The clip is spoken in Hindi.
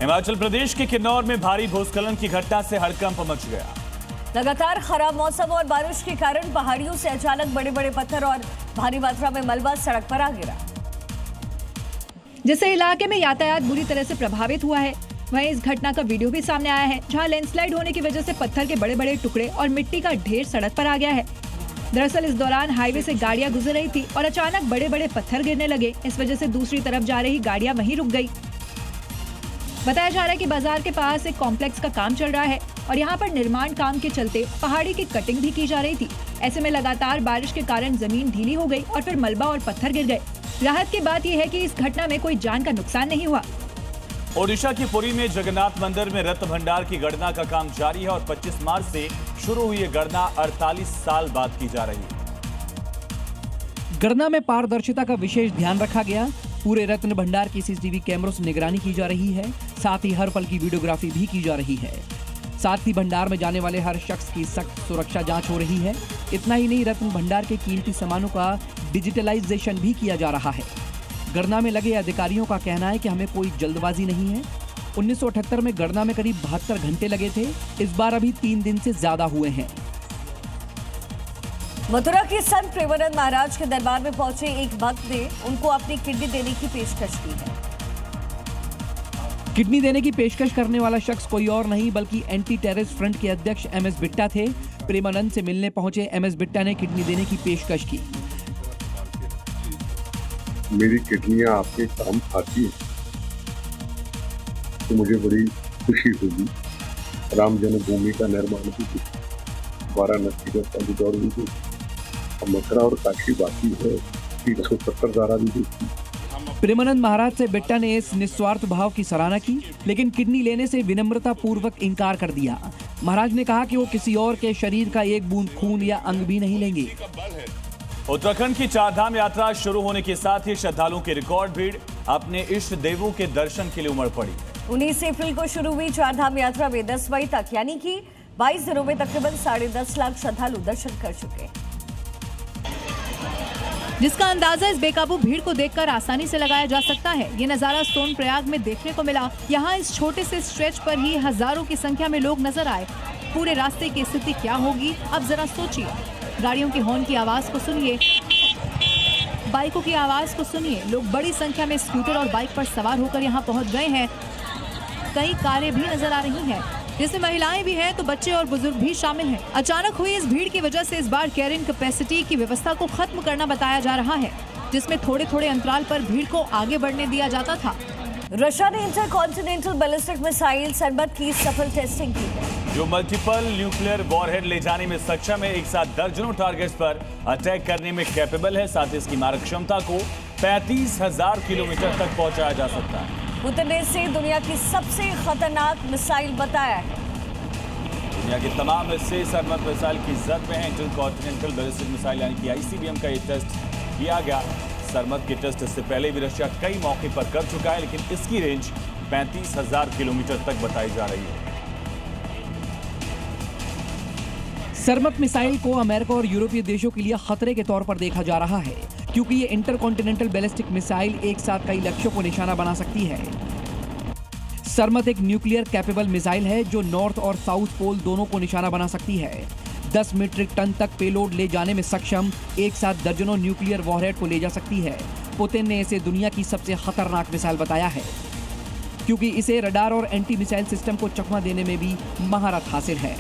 हिमाचल प्रदेश के किन्नौर में भारी भूस्खलन की घटना से हड़कंप मच गया। लगातार खराब मौसम और बारिश के कारण पहाड़ियों से अचानक बड़े बड़े पत्थर और भारी मात्रा में मलबा सड़क पर आ गिरा, जिससे इलाके में यातायात बुरी तरह से प्रभावित हुआ है। वहीं इस घटना का वीडियो भी सामने आया है, जहां लैंडस्लाइड होने की वजह से पत्थर के बड़े बड़े टुकड़े और मिट्टी का ढेर सड़क पर आ गया है। दरअसल इस दौरान हाईवे से गाड़ियां गुजर रही थी और अचानक बड़े बड़े पत्थर गिरने लगे। इस वजह से दूसरी तरफ जा रही गाड़ियां वहीं रुक गई। बताया जा रहा है कि बाजार के पास एक कॉम्प्लेक्स का काम चल रहा है और यहाँ पर निर्माण काम के चलते पहाड़ी की कटिंग भी की जा रही थी। ऐसे में लगातार बारिश के कारण जमीन ढीली हो गई और फिर मलबा और पत्थर गिर गए। राहत की बात यह है कि इस घटना में कोई जान का नुकसान नहीं हुआ। ओडिशा की पुरी में जगन्नाथ मंदिर में रत्न भंडार की गणना का काम जारी है और 25 मार्च से शुरू हुई ये गणना 48 साल बाद की जा रही है। गणना में पारदर्शिता का विशेष ध्यान रखा गया। पूरे रत्न भंडार की सीसीटीवी कैमरों से निगरानी की जा रही है, साथ ही हर पल की वीडियोग्राफी भी की जा रही है। साथ ही भंडार में जाने वाले हर शख्स की सख्त सुरक्षा जांच हो रही है। इतना ही नहीं, रत्न भंडार के कीमती सामानों का डिजिटलाइजेशन भी किया जा रहा है। गणना में लगे अधिकारियों का कहना है कि हमें कोई जल्दबाजी नहीं है। 1978 में गणना में करीब 72 घंटे लगे थे, इस बार अभी 3 दिन से ज्यादा हुए हैं। मथुरा के संत प्रेमानंद महाराज के दरबार में पहुंचे एक भक्त ने उनको अपनी किडनी देने की पेशकश की है। किडनी देने की पेशकश करने वाला शख्स कोई और नहीं बल्कि एंटी टेररिस्ट फ्रंट के अध्यक्ष एमएस बिट्टा थे। प्रेमानंद से मिलने पहुंचे एमएस बिट्टा ने किडनी देने की पेशकश की। मेरी किडनियां आपके काम आती है तो मुझे बड़ी खुशी होगी। राम जन्मभूमि का निर्माण भी, वाराणसी का कॉरिडोर भी, मथुरा और काशी बाकी है, 370 धारा भी। प्रेमानंद महाराज से बिट्टा ने इस निस्वार्थ भाव की सराहना की, लेकिन किडनी लेने से विनम्रता पूर्वक इनकार कर दिया। महाराज ने कहा कि वो किसी और के शरीर का एक बूंद खून या अंग भी नहीं लेंगे। उत्तराखंड की चारधाम यात्रा शुरू होने के साथ ही श्रद्धालुओं की रिकॉर्ड भीड़ अपने इष्ट देवों के दर्शन के लिए उमड़ पड़ी। 19 अप्रैल को शुरू हुई चारधाम यात्रा में 10 मई तक यानी कि 22 दिनों में तकरीबन 10.5 लाख श्रद्धालु दर्शन कर चुके हैं, जिसका अंदाजा इस बेकाबू भीड़ को देखकर आसानी से लगाया जा सकता है। ये नजारा सोनप्रयाग में देखने को मिला। यहाँ इस छोटे से स्ट्रेच पर ही हजारों की संख्या में लोग नजर आए। पूरे रास्ते की स्थिति क्या होगी, अब जरा सोचिए। गाड़ियों की हॉर्न की आवाज को सुनिए, बाइकों की आवाज को सुनिए। लोग बड़ी संख्या में स्कूटर और बाइक पर सवार होकर यहाँ पहुँच गए हैं। कई कारें भी नजर आ रही हैं, जिसमें महिलाएं भी हैं तो बच्चे और बुजुर्ग भी शामिल हैं। अचानक हुई इस भीड़ की वजह से इस बार कैरिंग कैपेसिटी की व्यवस्था को खत्म करना बताया जा रहा है, जिसमें थोड़े थोड़े अंतराल पर भीड़ को आगे बढ़ने दिया जाता था। रशिया ने इंटरकॉन्टिनेंटल बैलिस्टिक मिसाइल सरमत की सफल टेस्टिंग की है, जो मल्टीपल न्यूक्लियर वॉरहेड ले जाने में सक्षम है। एक साथ दर्जनों टारगेट्स पर अटैक करने में कैपेबल है। साथ ही इसकी मारक क्षमता को 35,000 किलोमीटर तक पहुंचाया जा सकता है। पुतिन ने इसे दुनिया की सबसे खतरनाक मिसाइल बताया है। दुनिया के तमाम हिस्से सरमत मिसाइल की जद में है। इंटरकॉन्टिनेंटल बैलिस्टिक मिसाइल यानी कि ICBM का ये टेस्ट किया गया। सरमत के टेस्ट इससे पहले भी रशिया कई मौके पर कर चुका है, लेकिन इसकी रेंज 35,000 किलोमीटर तक बताई जा रही है। सरमत मिसाइल को अमेरिका और यूरोपीय देशों के लिए खतरे के तौर पर देखा जा रहा है, क्योंकि ये इंटरकॉन्टिनेंटल बैलिस्टिक मिसाइल एक साथ कई लक्ष्यों को निशाना बना सकती है। सरमत एक न्यूक्लियर कैपेबल मिसाइल है जो नॉर्थ और साउथ पोल दोनों को निशाना बना सकती है। 10 मीट्रिक टन तक पेलोड ले जाने में सक्षम, एक साथ दर्जनों न्यूक्लियर वॉरहेड को ले जा सकती है। पुतिन ने इसे दुनिया की सबसे खतरनाक मिसाइल बताया है, क्योंकि इसे रडार और एंटी मिसाइल सिस्टम को चकमा देने में भी महारत हासिल है।